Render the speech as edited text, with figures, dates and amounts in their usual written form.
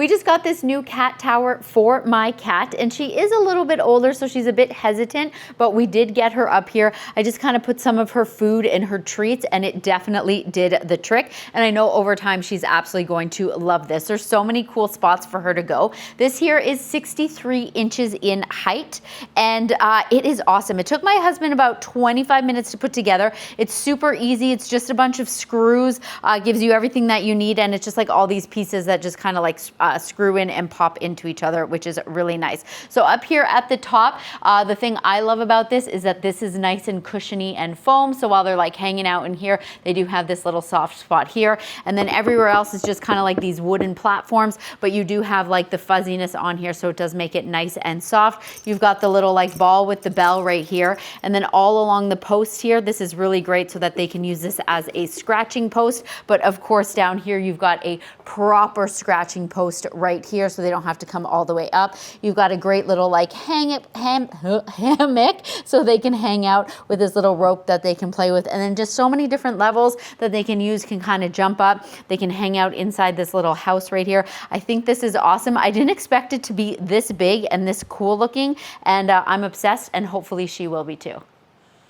We just got this new cat tower for my cat, and she is a little bit older, so she's a bit hesitant, but we did get her up here. I just kind of put some of her food and her treats, and it definitely did the trick. And I know over time she's absolutely going to love this. There's so many cool spots for her to go. This here is 63 inches in height, and it is awesome. It took my husband about 25 minutes to put together. It's super easy. It's just a bunch of screws, gives you everything that you need, and it's just like all these pieces that just kind of like screw in and pop into each other, which is really nice. So up here at the top, the thing I love about this is that this is nice and cushiony and foam. So while they're like hanging out in here, they do have this little soft spot here. And then everywhere else is just kind of like these wooden platforms, but you do have like the fuzziness on here, so it does make it nice and soft. You've got the little like ball with the bell right here. And then all along the post here, this is really great so that they can use this as a scratching post. But of course down here, you've got a proper scratching post right here, so they don't have to come all the way up. You've got a great little like hammock, so they can hang out with this little rope that they can play with. And then just so many different levels that they can use, can kind of jump up. They can hang out inside this little house right here. I think this is awesome. I didn't expect it to be this big and this cool looking, and I'm obsessed, and hopefully she will be too.